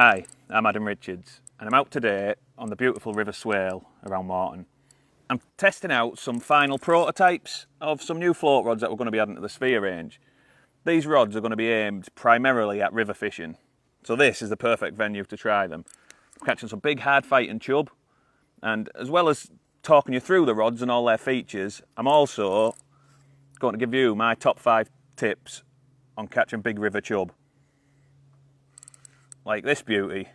Hi, I'm Adam Richards and I'm out today on the beautiful River Swale around Morton. I'm testing out some final prototypes of some new float rods that we're going to be adding to the Sphere range. These rods are going to be aimed primarily at river fishing, so this is the perfect venue to try them. I'm catching some big hard fighting chub, and as well as talking you through the rods and all their features, I'm also going to give you my top 5 tips on catching big river chub. Like this beauty.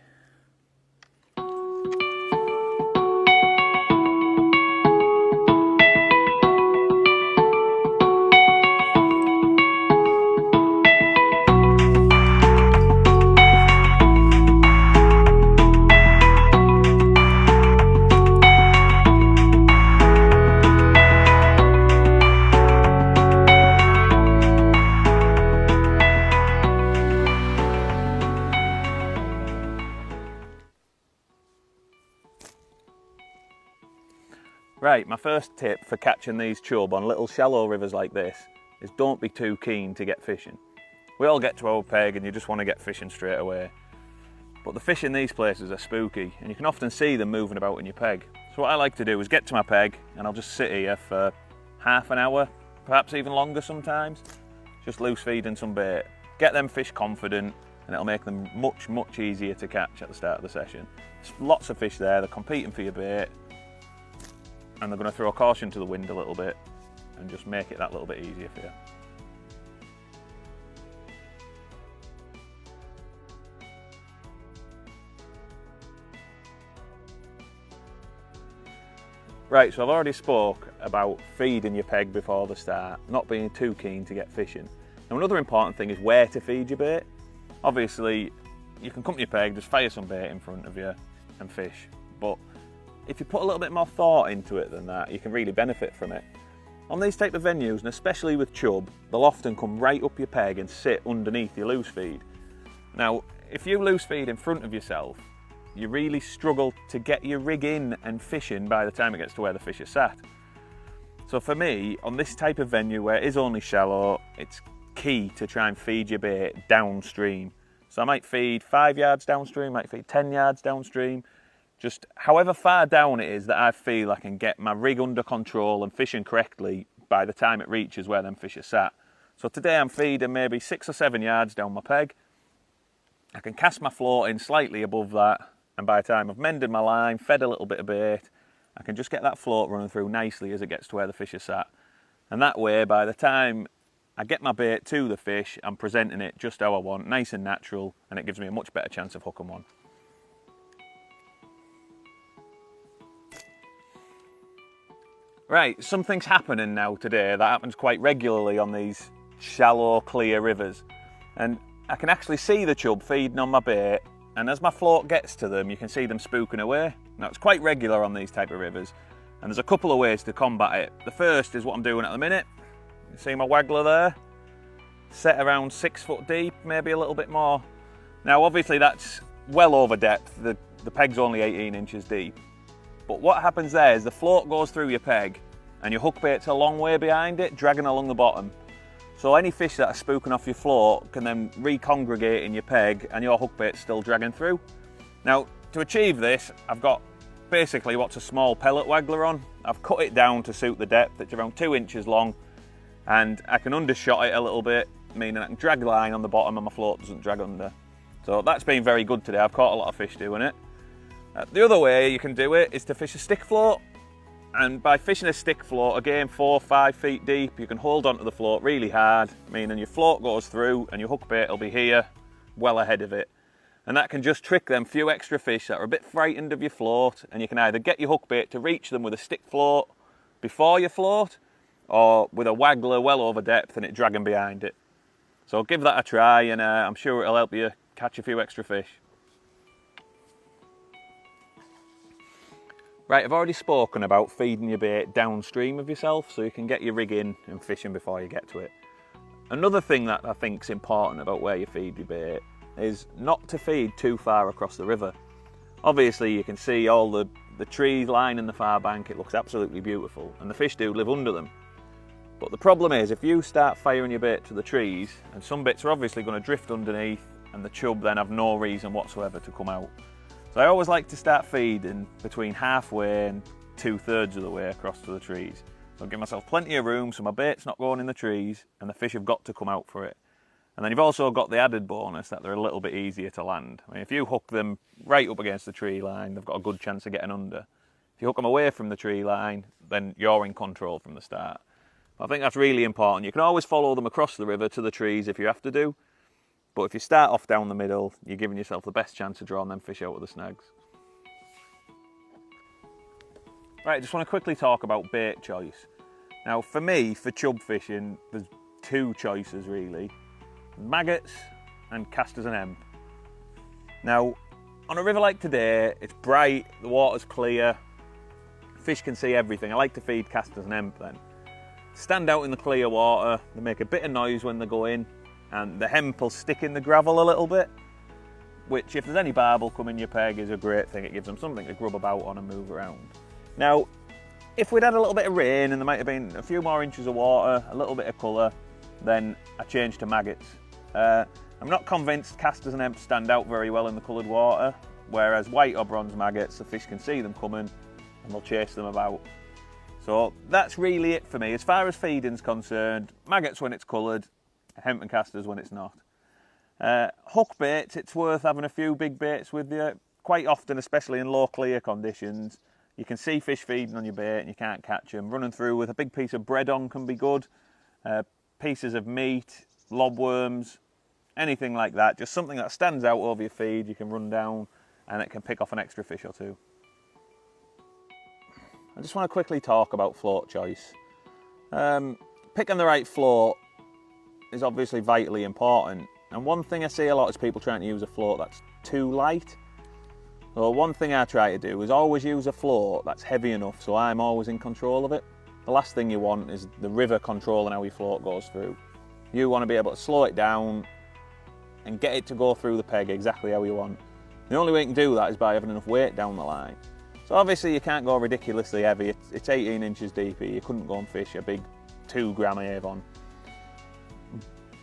Right, my first tip for catching these chub on little shallow rivers like this is don't be too keen to get fishing. We all get to our peg and you just want to get fishing straight away. But the fish in these places are spooky and you can often see them moving about in your peg. So what I like to do is get to my peg and I'll just sit here for half an hour, perhaps even longer sometimes, just loose feeding some bait. Get them fish confident and it'll make them much easier to catch at the start of the session. There's lots of fish there, they're competing for your bait, and they're going to throw caution to the wind a little bit and just make it that little bit easier for you. Right, so I've already spoke about feeding your peg before the start, not being too keen to get fishing. Now another important thing is where to feed your bait. Obviously, you can come to your peg, just fire some bait in front of you and fish, but if you put a little bit more thought into it than that, you can really benefit from it. On these type of venues, and especially with chub, they'll often come right up your peg and sit underneath your loose feed. Now, if you loose feed in front of yourself, you really struggle to get your rig in and fishing by the time it gets to where the fish are sat. So for me, on this type of venue where it is only shallow, it's key to try and feed your bait downstream. So I might feed 5 yards downstream, might feed 10 yards downstream, just however far down it is that I feel I can get my rig under control and fishing correctly by the time it reaches where them fish are sat. So today I'm feeding maybe 6 or 7 yards down my peg. I can cast my float in slightly above that, and by the time I've mended my line, fed a little bit of bait, I can just get that float running through nicely as it gets to where the fish are sat. And that way, by the time I get my bait to the fish, I'm presenting it just how I want, nice and natural, and it gives me a much better chance of hooking one. Right, something's happening now today that happens quite regularly on these shallow, clear rivers. And I can actually see the chub feeding on my bait, and as my float gets to them, you can see them spooking away. Now, it's quite regular on these type of rivers, and there's a couple of ways to combat it. The first is what I'm doing at the minute. You see my waggler there? Set around 6 foot deep, maybe a little bit more. Now, obviously that's well over depth. The peg's only 18 inches deep. But what happens there is the float goes through your peg and your hook bait's a long way behind it, dragging along the bottom. So any fish that are spooking off your float can then recongregate in your peg and your hook bait's still dragging through. Now, to achieve this, I've got basically what's a small pellet waggler on. I've cut it down to suit the depth. It's around 2 inches long, and I can undershot it a little bit, meaning I can drag line on the bottom and my float doesn't drag under. So that's been very good today. I've caught a lot of fish doing it. The other way you can do it is to fish a stick float, and by fishing a stick float, again 4 or 5 feet deep, you can hold onto the float really hard, meaning your float goes through and your hook bait will be here, well ahead of it. And that can just trick them few extra fish that are a bit frightened of your float, and you can either get your hook bait to reach them with a stick float before your float, or with a waggler well over depth and it dragging behind it. So give that a try, and I'm sure it'll help you catch a few extra fish. Right, I've already spoken about feeding your bait downstream of yourself so you can get your rig in and fishing before you get to it. Another thing that I think is important about where you feed your bait is not to feed too far across the river. Obviously you can see all the trees lining the far bank, it looks absolutely beautiful, and the fish do live under them. But the problem is, if you start firing your bait to the trees, and some bits are obviously going to drift underneath and the chub then have no reason whatsoever to come out. So I always like to start feeding between halfway and 2/3 of the way across to the trees. So I give myself plenty of room so my bait's not going in the trees and the fish have got to come out for it. And then you've also got the added bonus that they're a little bit easier to land. I mean, if you hook them right up against the tree line, they've got a good chance of getting under. If you hook them away from the tree line, then you're in control from the start. I think that's really important. You can always follow them across the river to the trees if you have to do, but if you start off down the middle, you're giving yourself the best chance of drawing them fish out of the snags. Right, just want to quickly talk about bait choice. Now for me, for chub fishing, there's two choices really. Maggots and casters and hemp. Now, on a river like today, it's bright, the water's clear, fish can see everything. I like to feed casters and hemp then. Stand out in the clear water, they make a bit of noise when they go in, and the hemp will stick in the gravel a little bit, which if there's any barbel coming your peg is a great thing. It gives them something to grub about on and move around. Now, if we'd had a little bit of rain and there might have been a few more inches of water, a little bit of colour, then I changed to maggots. I'm not convinced casters and hemp stand out very well in the coloured water, whereas white or bronze maggots, the fish can see them coming and they'll chase them about. So that's really it for me. As far as feeding's concerned, maggots when it's coloured, hemp and casters when it's not. Hook baits, it's worth having a few big baits with you. Quite often, especially in low clear conditions, you can see fish feeding on your bait and you can't catch them. Running through with a big piece of bread on can be good. Pieces of meat, lobworms, anything like that. Just something that stands out over your feed, you can run down and it can pick off an extra fish or two. I just want to quickly talk about float choice. Picking the right float is obviously vitally important. And one thing I see a lot is people trying to use a float that's too light. So one thing I try to do is always use a float that's heavy enough so I'm always in control of it. The last thing you want is the river controlling how your float goes through. You want to be able to slow it down and get it to go through the peg exactly how you want. The only way you can do that is by having enough weight down the line. So obviously you can't go ridiculously heavy. It's 18 inches deep here. You couldn't go and fish a big 2 gram Avon.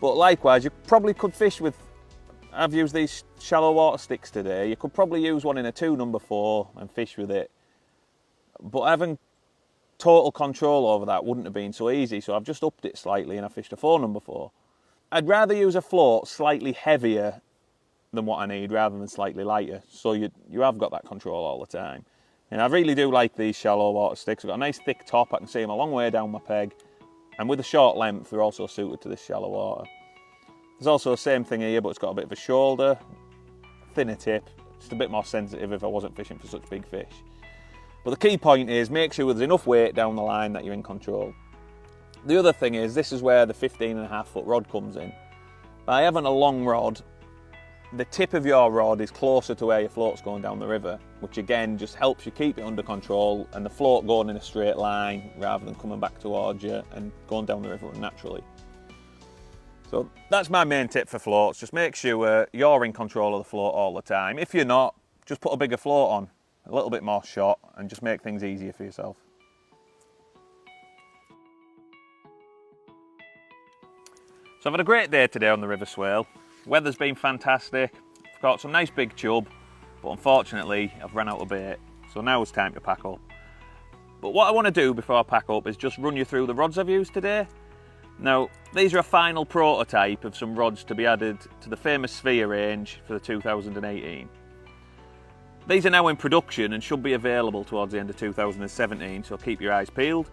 But likewise, you probably could fish with, I've used these shallow water sticks today. You could probably use one in a 2 number 4 and fish with it. But having total control over that wouldn't have been so easy. So I've just upped it slightly and I fished a 4 number 4. I'd rather use a float slightly heavier than what I need rather than slightly lighter. So you have got that control all the time. And I really do like these shallow water sticks. They've got a nice thick top, I can see them a long way down my peg. And with a short length, they're also suited to this shallow water. There's also the same thing here, but it's got a bit of a shoulder, thinner tip, just a bit more sensitive if I wasn't fishing for such big fish. But the key point is make sure there's enough weight down the line that you're in control. The other thing is, this is where the 15.5 foot rod comes in. By having a long rod, the tip of your rod is closer to where your float's going down the river, which again just helps you keep it under control and the float going in a straight line rather than coming back towards you and going down the river unnaturally. So that's my main tip for floats. Just make sure you're in control of the float all the time. If you're not, just put a bigger float on, a little bit more shot, and just make things easier for yourself. So I've had a great day today on the River Swale. Weather's been fantastic. I've caught some nice big chub, but unfortunately I've run out of bait. So now it's time to pack up. But what I want to do before I pack up is just run you through the rods I've used today. Now, these are a final prototype of some rods to be added to the famous Sphere range for the 2018. These are now in production and should be available towards the end of 2017, so keep your eyes peeled.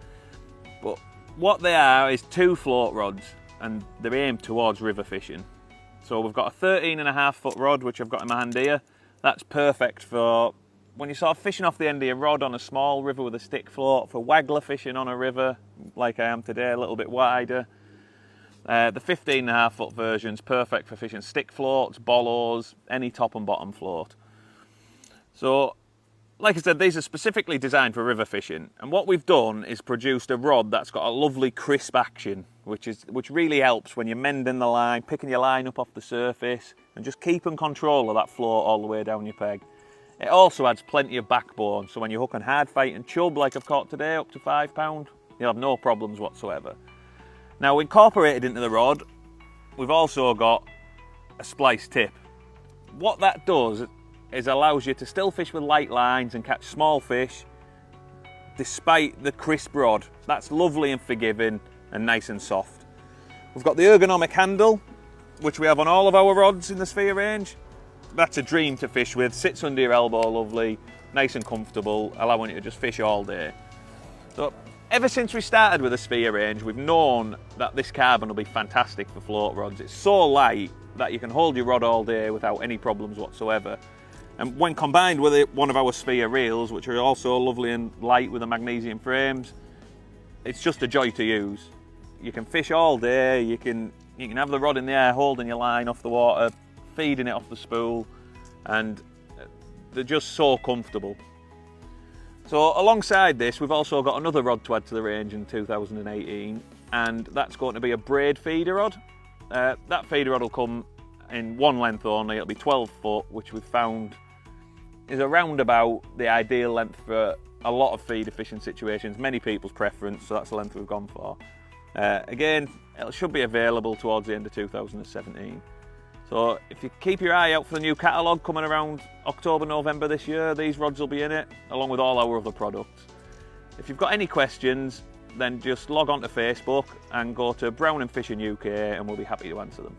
But what they are is 2 float rods, and they're aimed towards river fishing. So we've got a 13.5 foot rod, which I've got in my hand here. That's perfect for when you're sort of fishing off the end of your rod on a small river with a stick float, for waggler fishing on a river like I am today, a little bit wider. The 15.5 foot version's perfect for fishing stick floats, bollos, any top and bottom float. So, like I said, these are specifically designed for river fishing, and what we've done is produced a rod that's got a lovely crisp action, which really helps when you're mending the line, picking your line up off the surface, and just keeping control of that float all the way down your peg. It also adds plenty of backbone, so when you're hooking hard fighting chub like I've caught today, up to £5, you'll have no problems whatsoever. Now, incorporated into the rod, we've also got a splice tip. what that does is allows you to still fish with light lines and catch small fish despite the crisp rod. That's lovely and forgiving and nice and soft. We've got the ergonomic handle, which we have on all of our rods in the Sphere range. That's a dream to fish with, sits under your elbow lovely, nice and comfortable, allowing you to just fish all day. So ever since we started with the Sphere range, we've known that this carbon will be fantastic for float rods. It's so light that you can hold your rod all day without any problems whatsoever. And when combined with one of our Sphere reels, which are also lovely and light with the magnesium frames, it's just a joy to use. You can fish all day, you can have the rod in the air holding your line off the water, feeding it off the spool, and they're just so comfortable. So alongside this, we've also got another rod to add to the range in 2018, and that's going to be a braid feeder rod. That feeder rod will come in one length only. It'll be 12 foot, which we've found is around about the ideal length for a lot of feeder fishing situations, many people's preference, so that's the length we've gone for. Again, it should be available towards the end of 2017. So if you keep your eye out for the new catalogue coming around October, November this year, these rods will be in it, along with all our other products. If you've got any questions, then just log on to Facebook and go to Brown and Fishing UK, and we'll be happy to answer them.